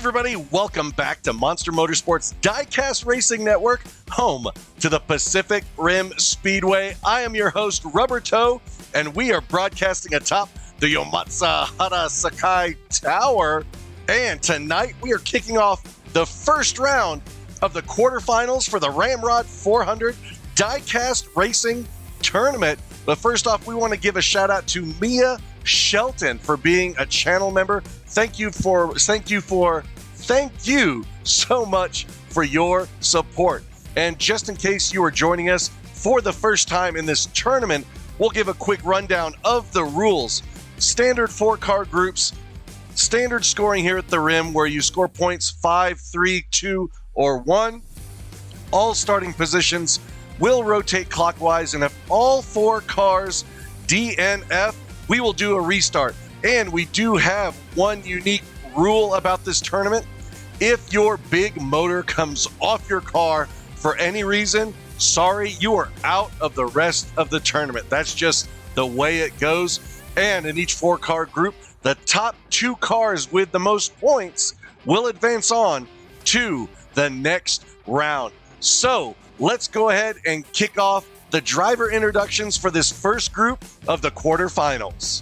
everybody, welcome back to Monster Motorsports Diecast Racing Network, home to the Pacific Rim Speedway. I am your host, Rubber Toe, and we are broadcasting atop the Yomatsu Sakai Tower. And tonight we are kicking off the first round of the quarterfinals for the Ramrod 400 Diecast Racing Tournament. But first off, we want to give a shout out to Mia Shelton for being a channel member. Thank you so much for your support. And just in case you are joining us for the first time in this tournament, we'll give a quick rundown of the rules. Standard 4-car groups, standard scoring here at the rim where you score points 5, 3, 2, or 1. All starting positions will rotate clockwise, and if all 4 cars DNF, we will do a restart. And we do have one unique rule about this tournament. If your big motor comes off your car for any reason, sorry, you are out of the rest of the tournament. That's just the way it goes. And in each 4-car group, the top 2 cars with the most points will advance on to the next round. So let's go ahead and kick off the driver introductions for this first group of the quarterfinals.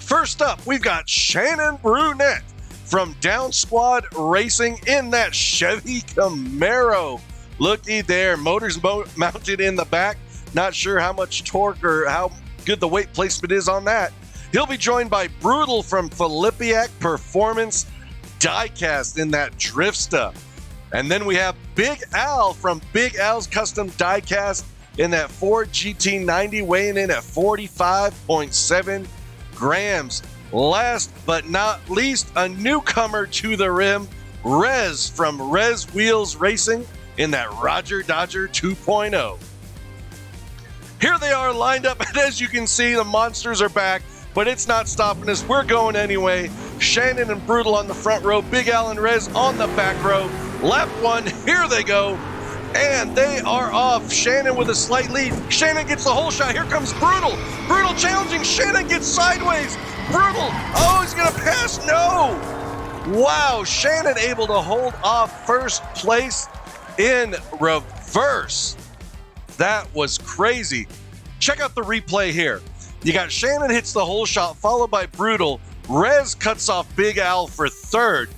First up, we've got Shannon Brunette from Down Squad Racing in that Chevy Camaro. Looky there, motors mounted in the back. Not sure how much torque or how good the weight placement is on that. He'll be joined by Brutal from Filipiak Performance Diecast in that drift stuff. And then we have Big Al from Big Al's Custom Diecast in that Ford GT90, weighing in at 45.7 grams. Last but not least, a newcomer to the rim, Rez from Rez Wheels Racing in that Roger Dodger 2.0. Here they are lined up, and as you can see, the monsters are back, but it's not stopping us. We're going anyway. Shannon and Brutal on the front row, Big Al and Rez on the back row. Lap 1, here they go, and they are off. Shannon with a slight lead. Shannon gets the whole shot. Here comes Brutal. Brutal challenging. Shannon gets sideways. Brutal. Oh, he's going to pass. No. Wow, Shannon able to hold off first place in reverse. That was crazy. Check out the replay here. You got Shannon hits the whole shot, followed by Brutal. Rez cuts off Big Al for third.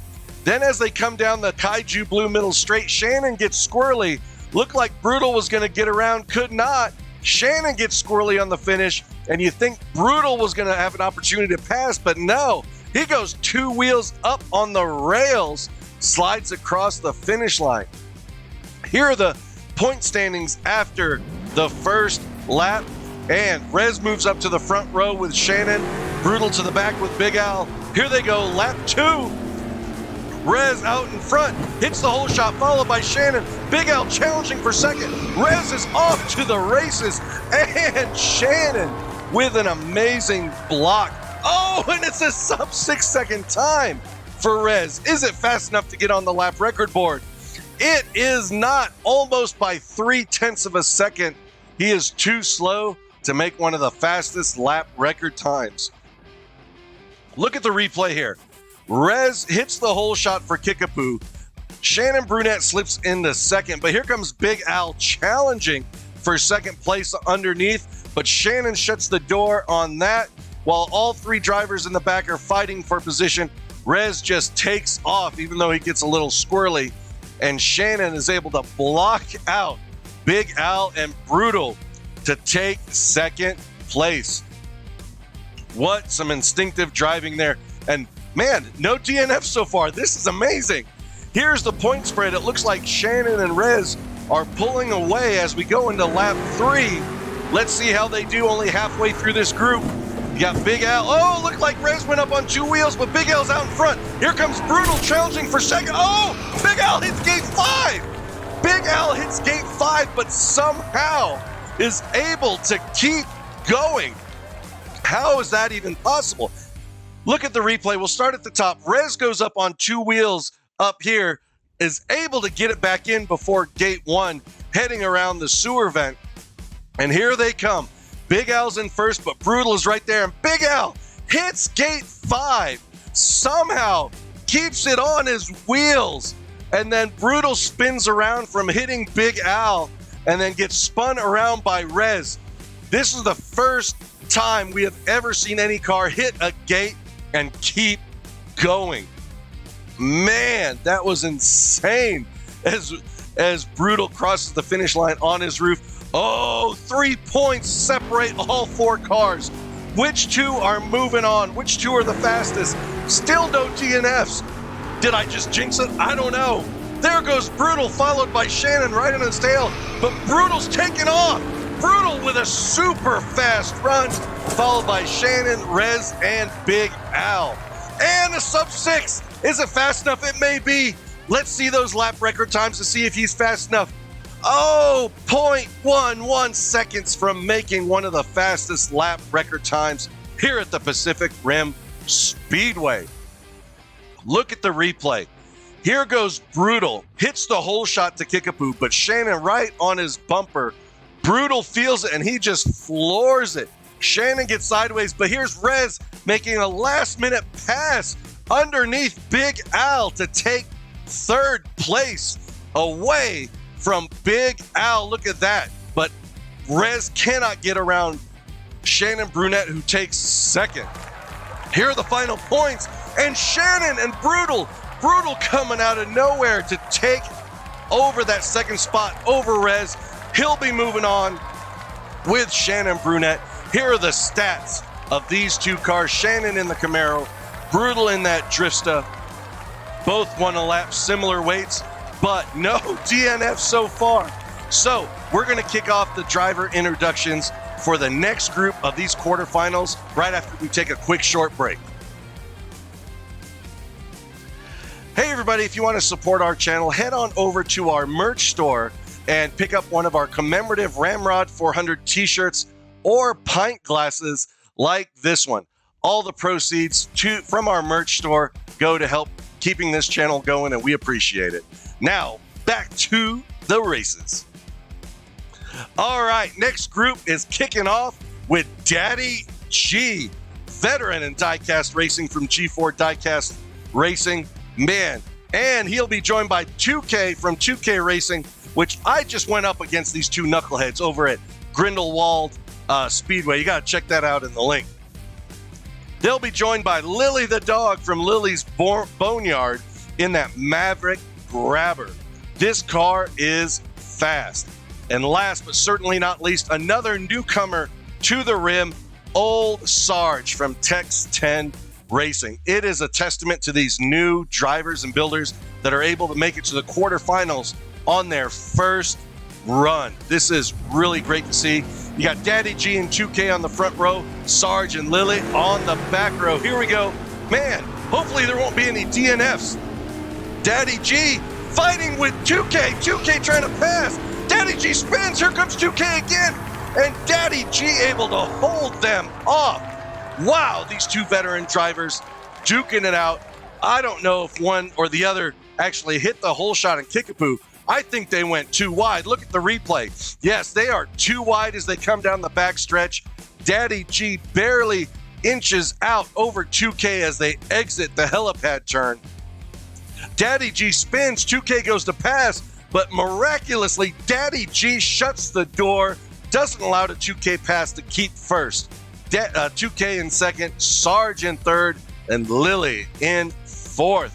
Then as they come down the Kaiju Blue middle straight, Shannon gets squirrely. Looked like Brutal was going to get around, could not. Shannon gets squirrely on the finish, and you think Brutal was going to have an opportunity to pass, but no. He goes 2 wheels up on the rails, slides across the finish line. Here are the point standings after the first lap, and Rez moves up to the front row with Shannon, Brutal to the back with Big Al. Here they go, lap 2. Rez out in front, hits the whole shot, followed by Shannon. Big Al challenging for second. Rez is off to the races, and Shannon with an amazing block. Oh, and it's a sub 6-second time for Rez. Is it fast enough to get on the lap record board? It is not, almost by 0.3 of a second. He is too slow to make one of the fastest lap record times. Look at the replay here. Rez hits the whole shot for Kickapoo. Shannon Brunette slips into second, but here comes Big Al challenging for second place underneath, but Shannon shuts the door on that. While all 3 drivers in the back are fighting for position, Rez just takes off, even though he gets a little squirrely, and Shannon is able to block out Big Al and Brutal to take second place. What some instinctive driving there. And man, no DNF so far. This is amazing. Here's the point spread. It looks like Shannon and Rez are pulling away as we go into lap 3. Let's see how they do only halfway through this group. You got Big Al. Oh, looked like Rez went up on 2 wheels, but Big Al's out in front. Here comes Brutal challenging for second. Oh, Big Al hits gate 5. Big Al hits gate 5, but somehow is able to keep going. How is that even possible? Look at the replay. We'll start at the top. Rez goes up on 2 wheels up here, is able to get it back in before gate 1, heading around the sewer vent. And here they come. Big Al's in first, but Brutal is right there. And Big Al hits gate 5. somehow keeps it on his wheels. And then Brutal spins around from hitting Big Al and then gets spun around by Rez. This is the first time we have ever seen any car hit a gate and keep going. Man, that was insane as Brutal crosses the finish line on his roof. Oh, 3 points separate all 4 cars. Which 2 are moving on? Which 2 are the fastest? Still no DNFs. Did I just jinx it? I don't know. There goes Brutal, followed by Shannon right on his tail, but Brutal's taking off. Brutal with a super fast run, followed by Shannon, Rez, and Big Al. And a sub 6. Is it fast enough? It may be. Let's see those lap record times to see if he's fast enough. Oh, 0.11 seconds from making one of the fastest lap record times here at the Pacific Rim Speedway. Look at the replay. Here goes Brutal, hits the hole shot to Kickapoo, but Shannon right on his bumper. Brutal feels it and he just floors it. Shannon gets sideways, but here's Rez making a last-minute pass underneath Big Al to take 3rd place away from Big Al. Look at that. But Rez cannot get around Shannon Brunette, who takes 2nd. Here are the final points, and Shannon and Brutal coming out of nowhere to take over that 2nd spot over Rez. He'll be moving on with Shannon Brunette. Here are the stats of these 2 cars. Shannon in the Camaro, Brutal in that Drifta. Both won a lap, similar weights, but no DNF so far. So we're going to kick off the driver introductions for the next group of these quarterfinals right after we take a quick short break. Hey everybody, if you want to support our channel, head on over to our merch store and pick up one of our commemorative Ramrod 400 t-shirts or pint glasses like this one. All the proceeds from our merch store go to help keeping this channel going, and we appreciate it. Now, back to the races. All right, next group is kicking off with Daddy G, veteran in diecast racing from G4 Diecast Racing. Man, and he'll be joined by 2K from 2K Racing, which I just went up against these 2 knuckleheads over at Grindelwald Speedway. You got to check that out in the link. They'll be joined by Lily the dog from Lily's Boneyard in that Maverick Grabber. This car is fast. And last but certainly not least, another newcomer to the rim, Old Sarge from Tex 10 Racing. It is a testament to these new drivers and builders that are able to make it to the quarterfinals on their first run. This is really great to see. You got Daddy G and 2K on the front row, Sarge and Lily on the back row. Here we go. Man, hopefully there won't be any DNFs. Daddy G fighting with 2K. 2K trying to pass. Daddy G spins. Here comes 2K again. And Daddy G able to hold them off. Wow, these 2 veteran drivers duking it out. I don't know if one or the other actually hit the hole shot in Kickapoo. I think they went too wide. Look at the replay. Yes, they are too wide as they come down the back stretch. Daddy G barely inches out over 2K as they exit the helipad turn. Daddy G spins, 2K goes to pass, but miraculously, Daddy G shuts the door, doesn't allow the 2K pass to keep first. 2K in 2nd, Sarge in 3rd, and Lily in 4th.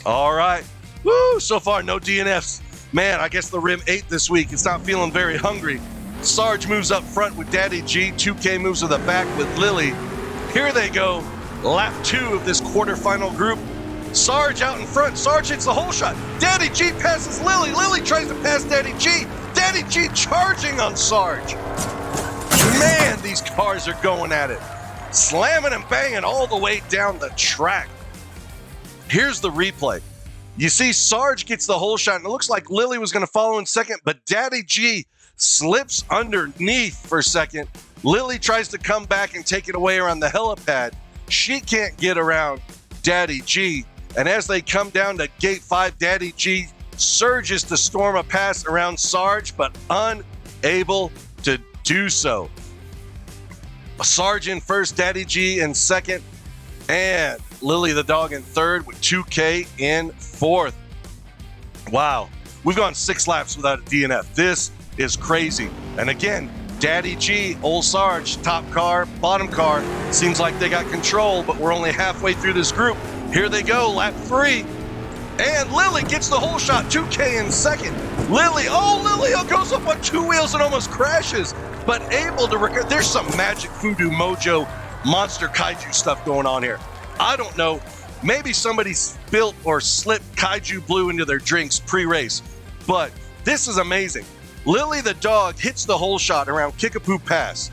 All right. Woo, so far no DNFs. Man, I guess the rim ate this week. It's not feeling very hungry. Sarge moves up front with Daddy G. 2K moves to the back with Lily. Here they go. Lap 2 of this quarterfinal group. Sarge out in front. Sarge hits the hole shot. Daddy G passes Lily. Lily tries to pass Daddy G. Daddy G charging on Sarge. Man, these cars are going at it. Slamming and banging all the way down the track. Here's the replay. You see Sarge gets the hole shot, and it looks like Lily was going to follow in 2nd, but Daddy G slips underneath for 2nd. Lily tries to come back and take it away around the helipad. She can't get around Daddy G. And as they come down to gate 5, Daddy G surges to storm a pass around Sarge, but unable to do so. Sarge in 1st, Daddy G in 2nd. And Lily the dog in third with 2K in fourth. Wow. We've gone 6 laps without a DNF. This is crazy. And again, Daddy G, Old Sarge, top car, bottom car. Seems like they got control, but we're only halfway through this group. Here they go, lap 3. And Lily gets the whole shot, 2K in second. Lily goes up on 2 wheels and almost crashes, but able to recover. There's some magic voodoo mojo monster kaiju stuff going on here. I don't know. Maybe somebody spilled or slipped kaiju blue into their drinks pre-race, but this is amazing. Lily the dog hits the whole shot around Kickapoo Pass,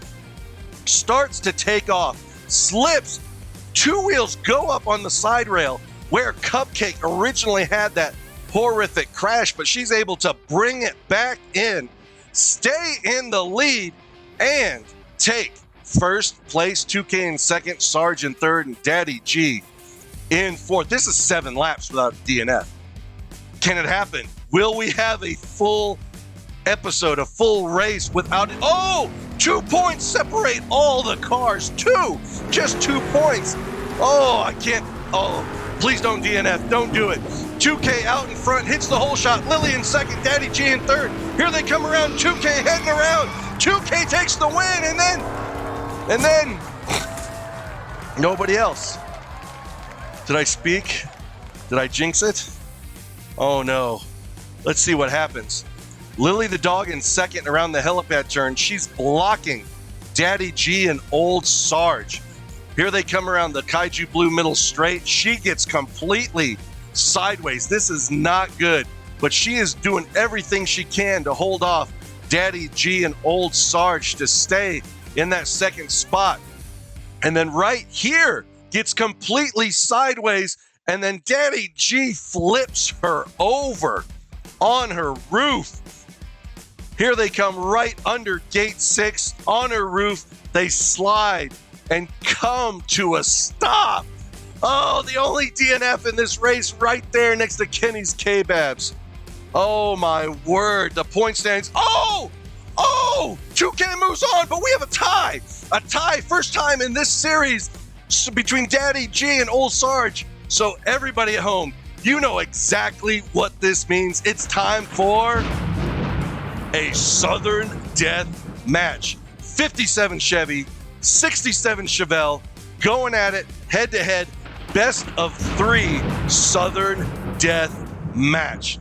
starts to take off, slips, 2 wheels go up on the side rail where Cupcake originally had that horrific crash, but she's able to bring it back in, stay in the lead, and take first place. 2K in second, Sarge in third, and Daddy G in fourth. This is 7 laps without a DNF. Can it happen? Will we have a full episode, a full race without it? Oh, 2 points separate all the cars. Just 2 points. Oh, I can't. Oh, please don't DNF. Don't do it. 2K out in front, hits the whole shot. Lily in second, Daddy G in third. Here they come around. 2K heading around. 2K takes the win, and then nobody else. Did I speak? Did I jinx it? Oh no. Let's see what happens. Lily the dog in second around the helipad turn. She's blocking Daddy G and Old Sarge. Here they come around the Kaiju Blue middle straight. She gets completely sideways. This is not good, but she is doing everything she can to hold off Daddy G and Old Sarge to stay in that second spot. And then right here gets completely sideways, and then Daddy G flips her over on her roof. Here they come right under gate 6 on her roof. They slide and come to a stop. Oh, the only DNF in this race right there next to Kenny's K-Babs. Oh my word, the point standings. Oh, 2K moves on, but we have a tie. A tie, first time in this series between Daddy G and Old Sarge. So everybody at home, you know exactly what this means. It's time for a Southern Death match. 57 Chevy, 67 Chevelle, going at it head to head. Best of 3 Southern Death match.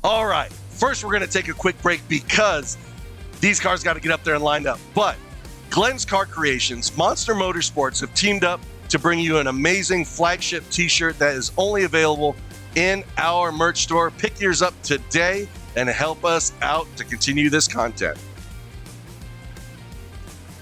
All right, first we're going to take a quick break because these cars got to get up there and lined up. But Glenn's Car Creations, Monster Motorsports have teamed up to bring you an amazing flagship t-shirt that is only available in our merch store. Pick yours up today and help us out to continue this content.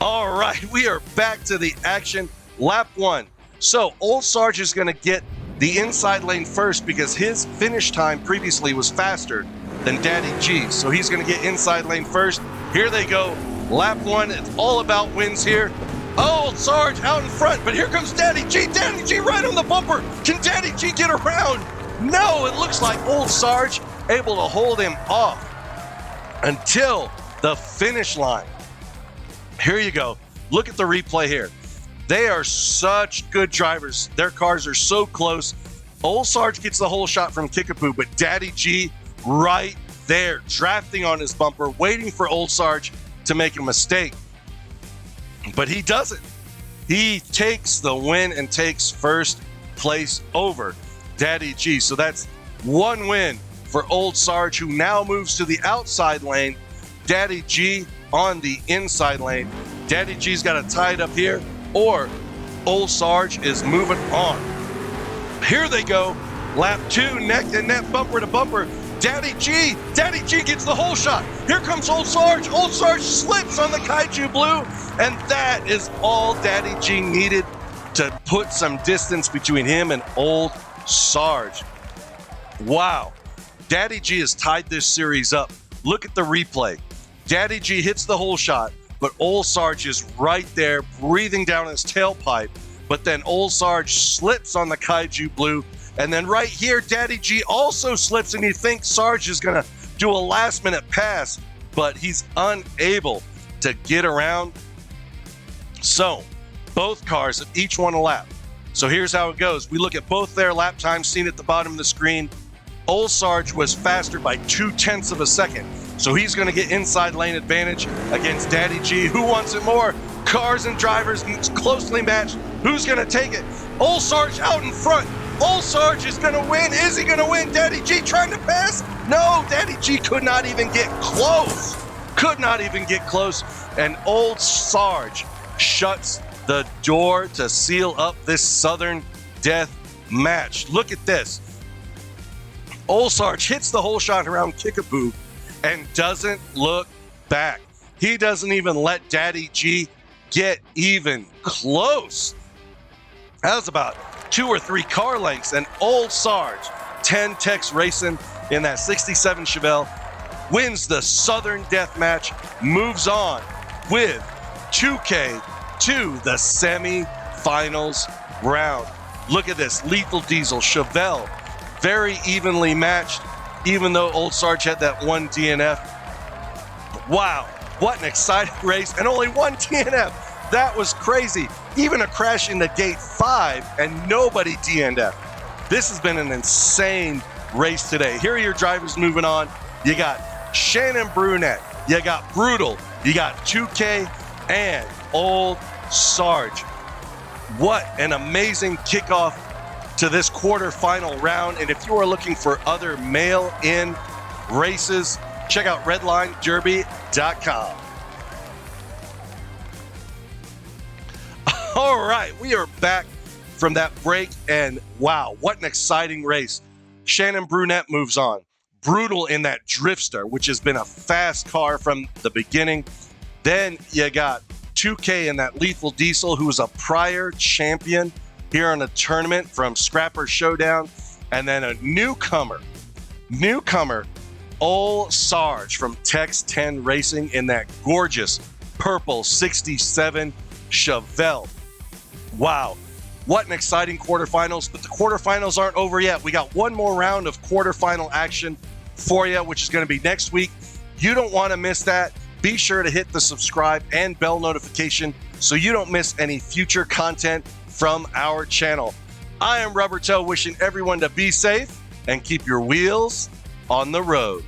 All right, we are back to the action. Lap 1. So Old Sarge is going to get the inside lane first because his finish time previously was faster than Daddy G. So he's going to get inside lane first. Here they go. Lap 1. It's all about wins here. Old Sarge out in front, but here comes Daddy G. Daddy G right on the bumper. Can Daddy G get around? No, it looks like Old Sarge able to hold him off until the finish line. Here you go. Look at the replay here. They are such good drivers. Their cars are so close. Old Sarge gets the whole shot from Kickapoo, but Daddy G right there, drafting on his bumper, waiting for Old Sarge to make a mistake. But he doesn't. He takes the win and takes first place over Daddy G. So that's 1 win for Old Sarge, who now moves to the outside lane. Daddy G on the inside lane. Daddy G's got to tie it up here, or Old Sarge is moving on. Here they go. Lap 2, neck and neck, bumper to bumper. Daddy G gets the whole shot. Here comes Old Sarge. Old Sarge slips on the Kaiju Blue, and that is all Daddy G needed to put some distance between him and Old Sarge. Wow. Daddy G has tied this series up. Look at the replay. Daddy G hits the whole shot, but Old Sarge is right there breathing down his tailpipe. But then Old Sarge slips on the Kaiju Blue. And then right here, Daddy G also slips, and you think Sarge is going to do a last-minute pass, but he's unable to get around. So Both cars have each won a lap. So here's how it goes. We look at both their lap times seen at the bottom of the screen. Old Sarge was faster by 0.2 of a second. So he's going to get inside lane advantage against Daddy G. Who wants it more? Cars and drivers closely matched. Who's going to take it? Old Sarge out in front. Old Sarge is going to win. Is he going to win? Daddy G trying to pass? No, Daddy G could not even get close. Could not even get close. And Old Sarge shuts the door to seal up this Southern Death match. Look at this. Old Sarge hits the whole shot around Kickapoo and doesn't look back. He doesn't even let Daddy G get even close. That was about 2 or 3 car lengths, and Old Sarge, 10 Tex Racing in that 67 Chevelle, wins the Southern Death match, moves on with 2K to the semi-finals round. Look at this, Lethal Diesel, Chevelle, very evenly matched, even though Old Sarge had that one DNF. Wow, what an exciting race, and only one DNF. That was crazy. Even a crash into gate 5 and nobody DNF. This has been an insane race today. Here are your drivers moving on. You got Shannon Brunette, you got Brutal, you got 2K, and Old Sarge. What an amazing kickoff to this quarterfinal round. And if you are looking for other mail-in races, check out redlinederby.com. All right, we are back from that break, and wow, what an exciting race. Shannon Brunette moves on. Brutal in that Drifter, which has been a fast car from the beginning. Then you got 2K in that Lethal Diesel, who was a prior champion here in a tournament from Scrapper Showdown. And then a newcomer, Old Sarge from Tex 10 Racing in that gorgeous purple 67 Chevelle. Wow, what an exciting quarterfinals, but the quarterfinals aren't over yet. We got one more round of quarterfinal action for you, which is going to be next week. You don't want to miss that. Be sure to hit the subscribe and bell notification so you don't miss any future content from our channel. I am Rubber Toe, wishing everyone to be safe and keep your wheels on the road.